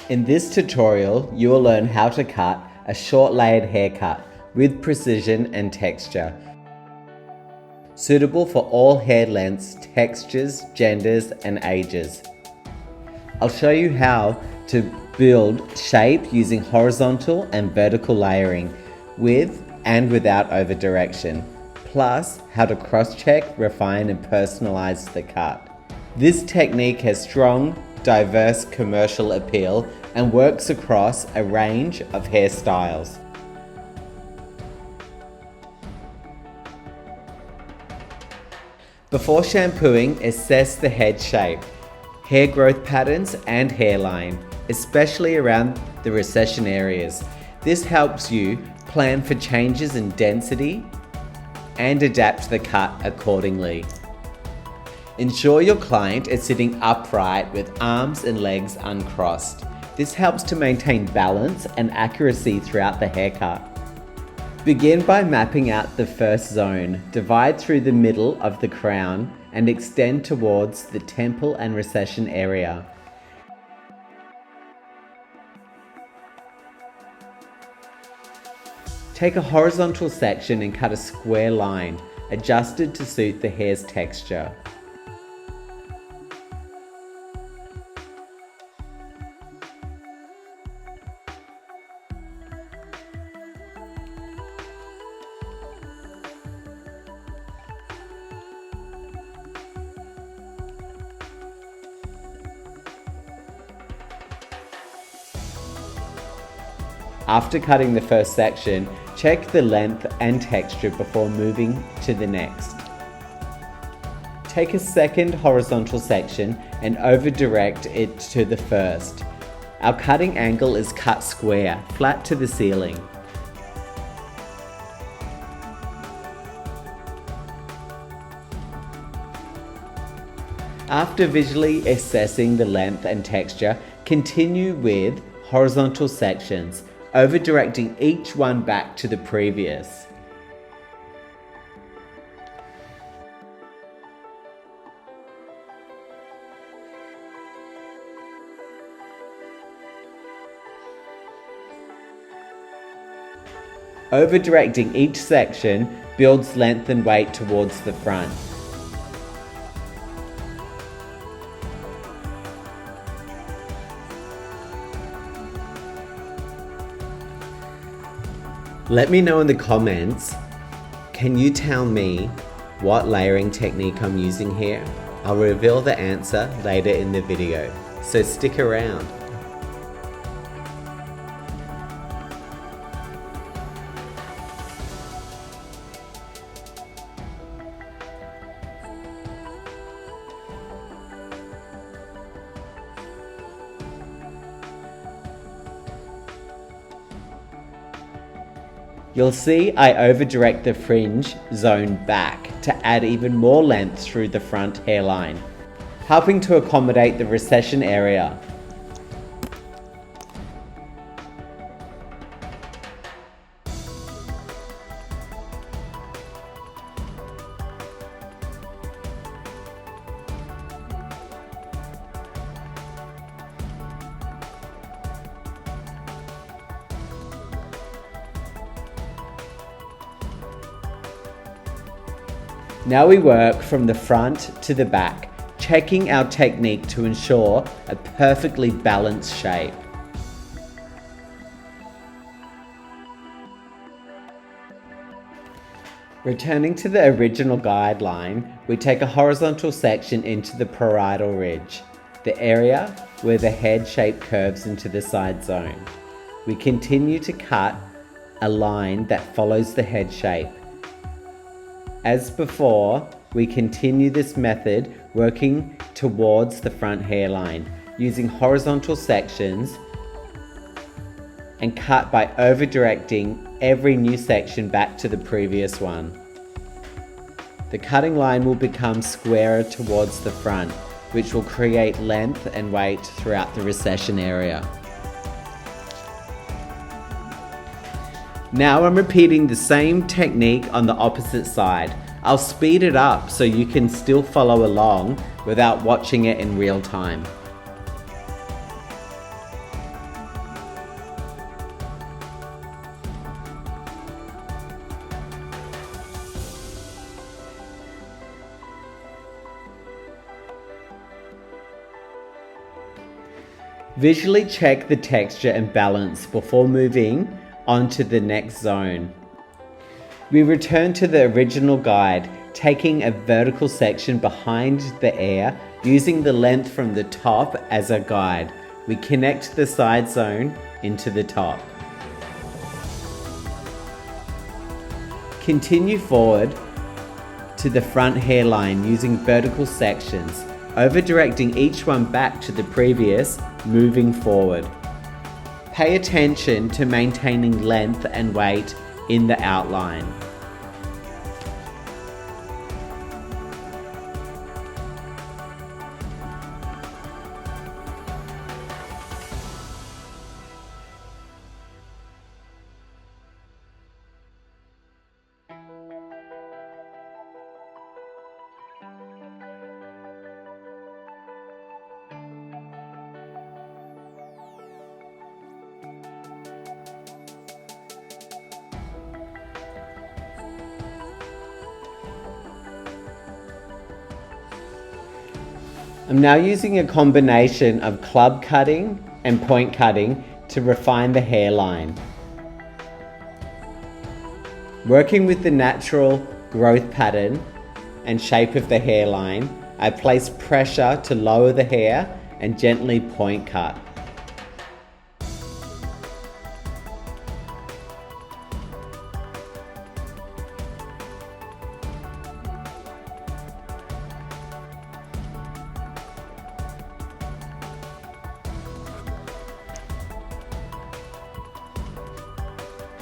In this tutorial, you will learn how to cut a short layered haircut with precision and texture, suitable for all hair lengths, textures, genders and ages. I'll show you how to build shape using horizontal and vertical layering with and without over direction, plus how to cross-check, refine and personalize the cut. This technique has strong, diverse commercial appeal and works across a range of hairstyles. Before shampooing, assess the head shape, hair growth patterns and hairline, especially around the recession areas. This helps you plan for changes in density and adapt the cut accordingly. Ensure your client is sitting upright with arms and legs uncrossed. This helps to maintain balance and accuracy throughout the haircut. Begin by mapping out the first zone. Divide through the middle of the crown and extend towards the temple and recession area. Take a horizontal section and cut a square line, adjusted to suit the hair's texture. After cutting the first section, check the length and texture before moving to the next. Take a second horizontal section and over-direct it to the first. Our cutting angle is cut square, flat to the ceiling. After visually assessing the length and texture, continue with horizontal sections, over-directing each one back to the previous. Over-directing each section builds length and weight towards the front. Let me know in the comments, can you tell me what layering technique I'm using here? I'll reveal the answer later in the video, so stick around. You'll see I over-direct the fringe zone back to add even more length through the front hairline, helping to accommodate the recession area. Now we work from the front to the back, checking our technique to ensure a perfectly balanced shape. Returning to the original guideline, we take a horizontal section into the parietal ridge, the area where the head shape curves into the side zone. We continue to cut a line that follows the head shape. As before, we continue this method working towards the front hairline, using horizontal sections and cut by over-directing every new section back to the previous one. The cutting line will become squarer towards the front, which will create length and weight throughout the recession area. Now I'm repeating the same technique on the opposite side. I'll speed it up so you can still follow along without watching it in real time. Visually check the texture and balance before moving on to the next zone. We return to the original guide, taking a vertical section behind the ear, using the length from the top as a guide. We connect the side zone into the top. Continue forward to the front hairline using vertical sections, over-directing each one back to the previous, moving forward. Pay attention to maintaining length and weight in the outline. I'm now using a combination of club cutting and point cutting to refine the hairline. Working with the natural growth pattern and shape of the hairline, I place pressure to lower the hair and gently point cut.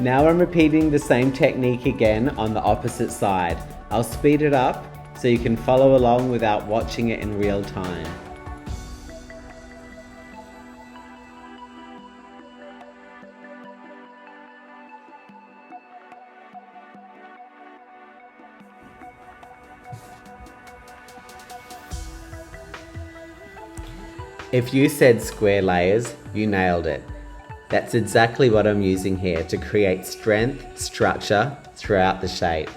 Now I'm repeating the same technique again on the opposite side. I'll speed it up so you can follow along without watching it in real time. If you said square layers, you nailed it. That's exactly what I'm using here to create strength, structure throughout the shape.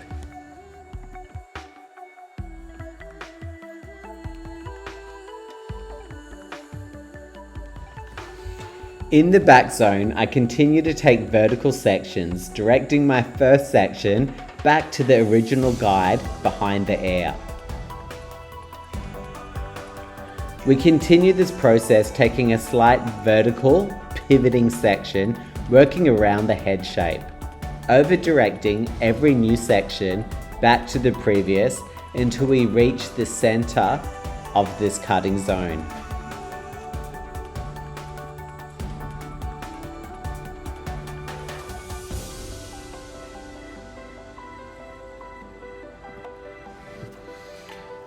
In the back zone, I continue to take vertical sections, directing my first section back to the original guide behind the ear. We continue this process taking a slight vertical pivoting section, working around the head shape, over-directing every new section back to the previous until we reach the center of this cutting zone.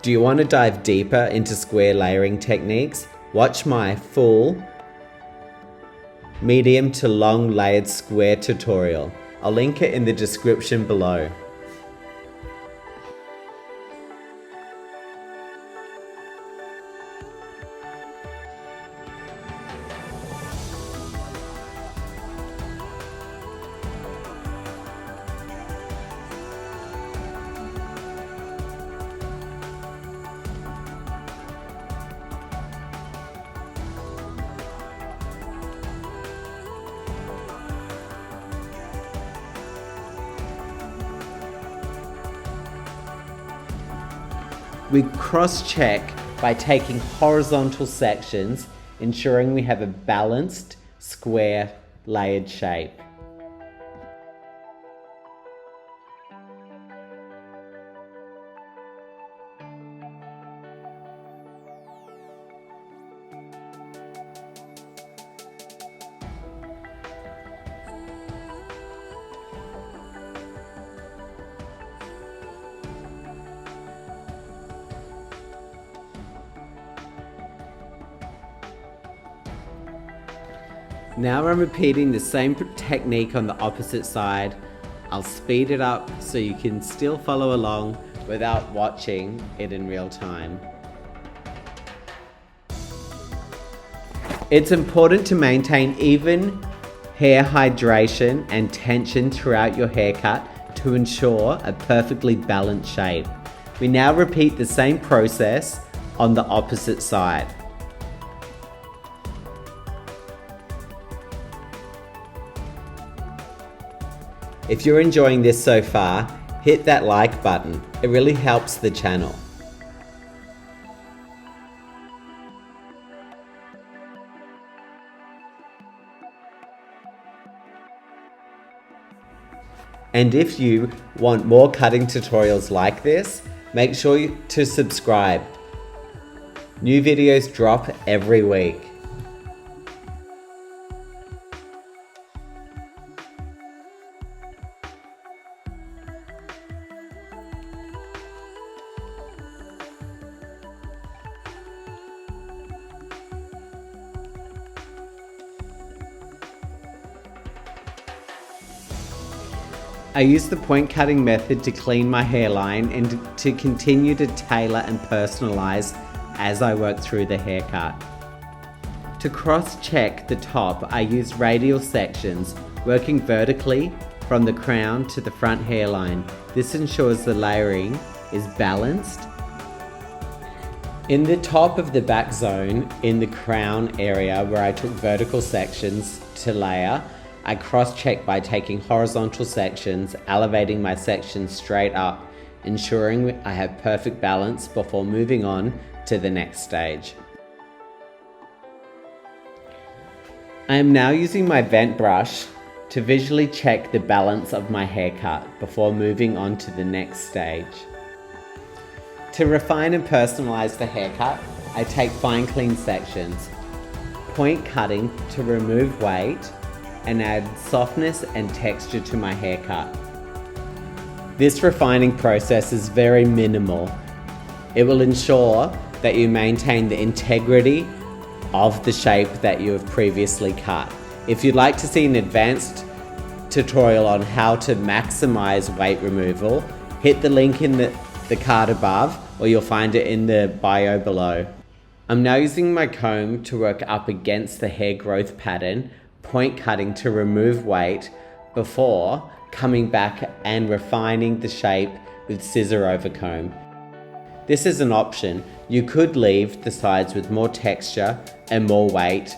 Do you want to dive deeper into square layering techniques? Watch my full medium to long layered square tutorial. I'll link it in the description below. We cross-check by taking horizontal sections, ensuring we have a balanced, square, layered shape. Now I'm repeating the same technique on the opposite side. I'll speed it up so you can still follow along without watching it in real time. It's important to maintain even hair hydration and tension throughout your haircut to ensure a perfectly balanced shape. We now repeat the same process on the opposite side. If you're enjoying this so far, hit that like button. It really helps the channel. And if you want more cutting tutorials like this, make sure to subscribe. New videos drop every week. I use the point cutting method to clean my hairline and to continue to tailor and personalize as I work through the haircut. To cross-check the top, I use radial sections, working vertically from the crown to the front hairline. This ensures the layering is balanced. In the top of the back zone, in the crown area where I took vertical sections to layer, I cross-check by taking horizontal sections, elevating my sections straight up, ensuring I have perfect balance before moving on to the next stage. I am now using my vent brush to visually check the balance of my haircut before moving on to the next stage. To refine and personalize the haircut, I take fine clean sections, point cutting to remove weight, and add softness and texture to my haircut. This refining process is very minimal. It will ensure that you maintain the integrity of the shape that you have previously cut. If you'd like to see an advanced tutorial on how to maximize weight removal, hit the link in the card above, or you'll find it in the bio below. I'm now using my comb to work up against the hair growth pattern, point cutting to remove weight before coming back and refining the shape with scissor-over-comb. This is an option. You could leave the sides with more texture and more weight.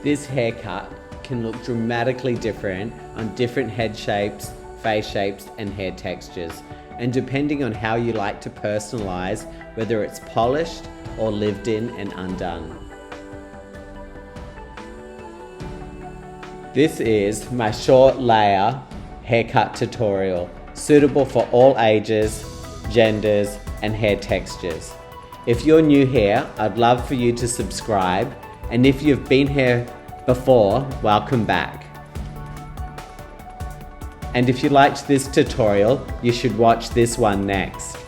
This haircut can look dramatically different on different head shapes, face shapes and hair textures, and depending on how you like to personalize, whether it's polished or lived in and undone. This is my short layer haircut tutorial, suitable for all ages, genders and hair textures. If you're new here, I'd love for you to subscribe, and if you've been here before, welcome back. And if you liked this tutorial, you should watch this one next.